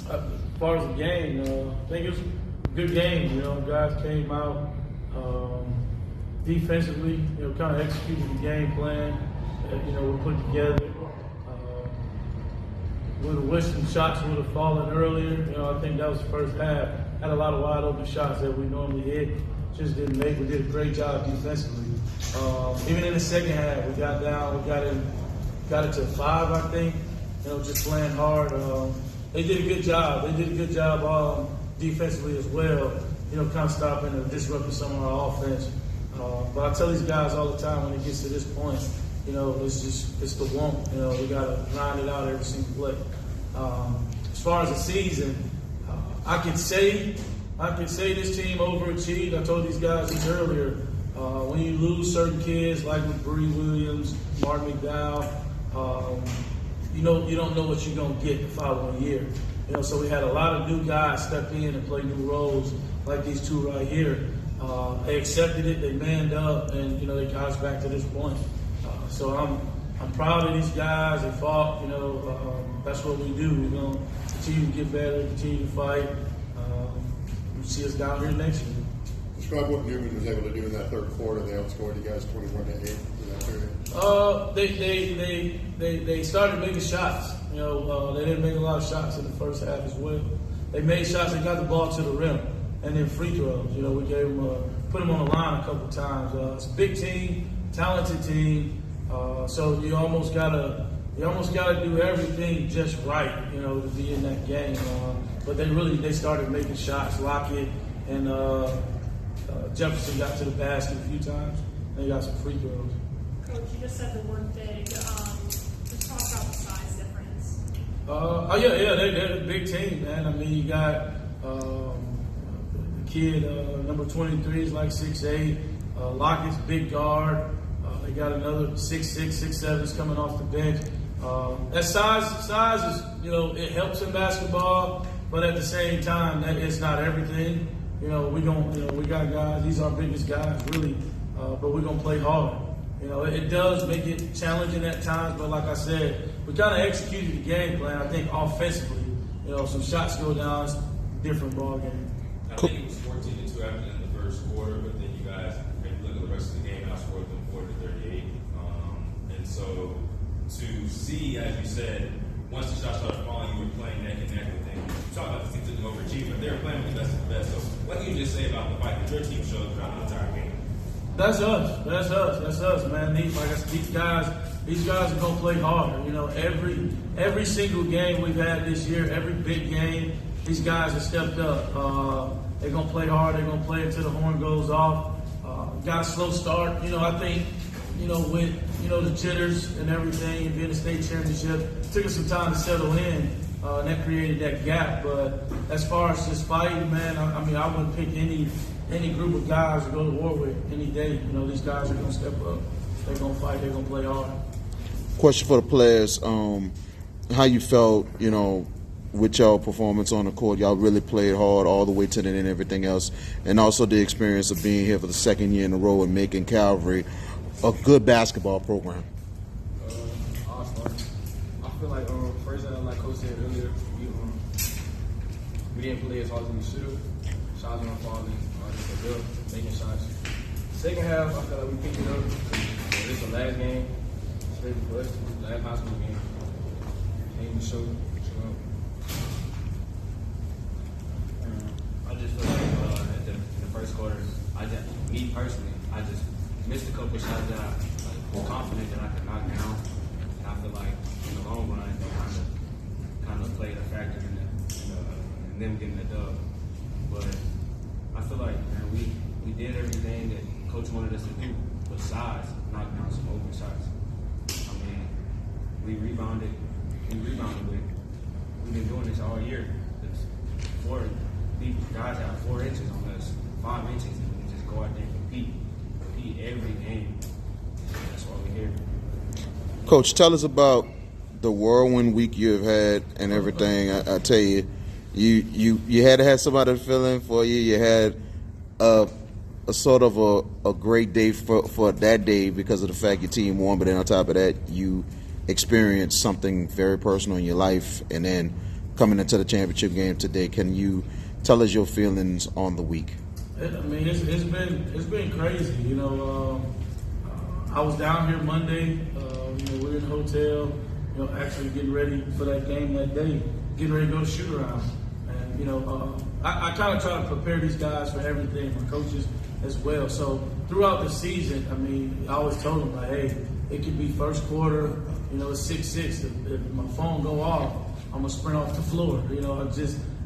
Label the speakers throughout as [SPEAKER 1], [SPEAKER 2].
[SPEAKER 1] As far as the game, I think it was a good game. You know, guys came out defensively, you know, kind of executed the game plan that, you know, we put together. Would have wished some shots would have fallen earlier. You know, I think that was the first half. Had a lot of wide open shots that we normally hit. Just didn't make. We did a great job defensively. Even in the second half, we got down. We got it to 5, I think. You know, just playing hard. They did a good job. They did a good job defensively as well. You know, kind of stopping and disrupting some of our offense. But I tell these guys all the time when it gets to this point, you know, it's the want. You know, we got to grind it out every single play. As far as the season, I could say this team overachieved. I told these guys this earlier. When you lose certain kids like with Bree Williams, Mark McDowell, you don't know what you're gonna get the following year. You know, so we had a lot of new guys step in and play new roles, like these two right here. They accepted it, they manned up, and you know, they got us back to this point. So I'm proud of these guys. They fought. You know, that's what we do. We're gonna continue to get better, continue to fight. You see us down here next year.
[SPEAKER 2] Describe what Newman was able to do in that third quarter. They outscored you guys 21-8 in that period.
[SPEAKER 1] They started making shots. You know, they didn't make a lot of shots in the first half as well. They made shots. They got the ball to the rim, and then free throws. You know, we gave them put them on the line a couple times. It's a big team, talented team. So you almost gotta do everything just right. You know, to be in that game. But they started making shots. Lockett and Jefferson got to the basket a few times. They got some free throws.
[SPEAKER 3] Coach, you just said the word big. Just talk about the size difference.
[SPEAKER 1] They're a big team, man. I mean, you got the kid, number 23 is like 6'8". Lockett's big guard. They got another 6'6", 6'7" coming off the bench. That size is, you know, it helps in basketball, but at the same time, that is not everything. You know, we got guys. These are our biggest guys, really, but we're gonna play hard. You know, it does make it challenging at times, but like I said, we kind of executed the game plan. I think offensively, you know, some shots go down, it's a different ball game.
[SPEAKER 4] I think it was 14-2 after in the first quarter, but then you guys, if you look at the rest of the game, outscored them 40-38. And so to see, as you said, once the shots started falling, you were playing neck and neck with them. You talk about the team took overachievement. They were playing with the best of the best. So what can you just say about the fight that your team showed throughout the entire game?
[SPEAKER 1] That's us, man. These guys are gonna play hard. You know, every single game we've had this year, every big game, these guys have stepped up. They're gonna play hard. They're gonna play until the horn goes off. Got a slow start. You know, I think, you know, with the jitters and everything, and being a state championship, it took us some time to settle in. And that created that gap. But as far as just fighting, man, I mean, I wouldn't pick any group of guys to go to war with any day. You know, these guys are going to step up. They're going to fight. They're going to play hard.
[SPEAKER 5] Question for the players. How you felt, you know, with y'all performance on the court? Y'all really played hard all the way to the end and everything else. And also the experience of being here for the second year in a row and making Calvary a good basketball program.
[SPEAKER 6] Awesome. I feel like, first, like Coach said earlier, we didn't play as hard as we should have. Shots weren't falling, just good, making shots. Second half, I feel like we picked it up. This is the last game, especially for us, last high school game. Came to show up.
[SPEAKER 7] I just feel like in the first quarter, me personally, I just missed a couple shots that I was confident that I could knock down. And I feel like in the long run, they kind of played a factor in them getting the dub. But I feel like, man, we did everything that Coach wanted us to do, besides knock down some open shots. I mean, we rebounded with. We've been doing this all year. These guys have 4 inches on us, 5 inches, and we just go out there and compete every game. That's why we're here.
[SPEAKER 5] Coach, tell us about the whirlwind week you've had and everything. I tell you, you had to have somebody feeling for you. You had a sort of a great day for that day because of the fact your team won, but then on top of that, you experienced something very personal in your life, and then coming into the championship game today. Can you tell us your feelings on the week?
[SPEAKER 1] I mean, it's been crazy. You know, I was down here Monday. We were in the hotel. Actually getting ready for that game that day, getting ready to go shoot around. And I kind of try to prepare these guys for everything, my coaches as well. So throughout the season, I mean, I always told them, like, hey, it could be first quarter, it's 6-6. If my phone go off, I'm gonna sprint off the floor.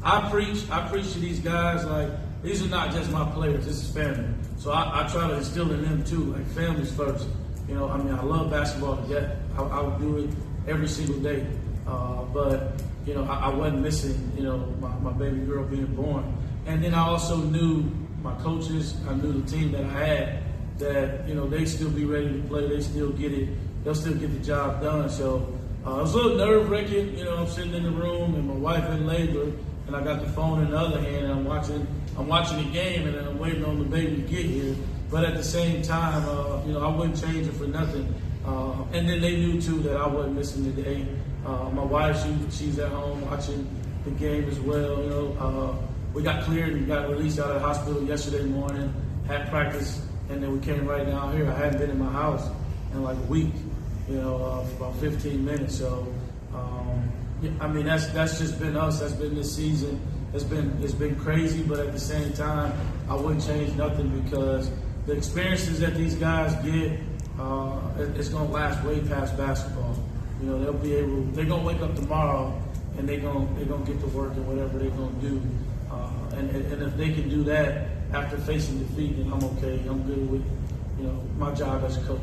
[SPEAKER 1] I preach to these guys like these are not just my players, this is family. So I try to instill in them too, like families first. I love basketball to death. I would do it every single day. But I wasn't missing, my baby girl being born. And then I also knew my coaches, I knew the team that I had, that, they still be ready to play, they'll still get the job done. So it was a little nerve-wracking, I'm sitting in the room and my wife in labor and I got the phone in the other hand and I'm watching the game and then I'm waiting on the baby to get here. But at the same time, I wouldn't change it for nothing. And then they knew too that I wasn't missing the day. My wife, she's at home watching the game as well. We got cleared and got released out of the hospital yesterday morning, had practice, and then we came right down here. I hadn't been in my house in like a week, for about 15 minutes. So, that's just been us. That's been this season. It's been crazy, but at the same time, I wouldn't change nothing because the experiences that these guys get, it's going to last way past basketball. They're going to wake up tomorrow and they're going to get to work and whatever they're going to do. And if they can do that after facing defeat, then I'm okay. I'm good with, my job as a coach.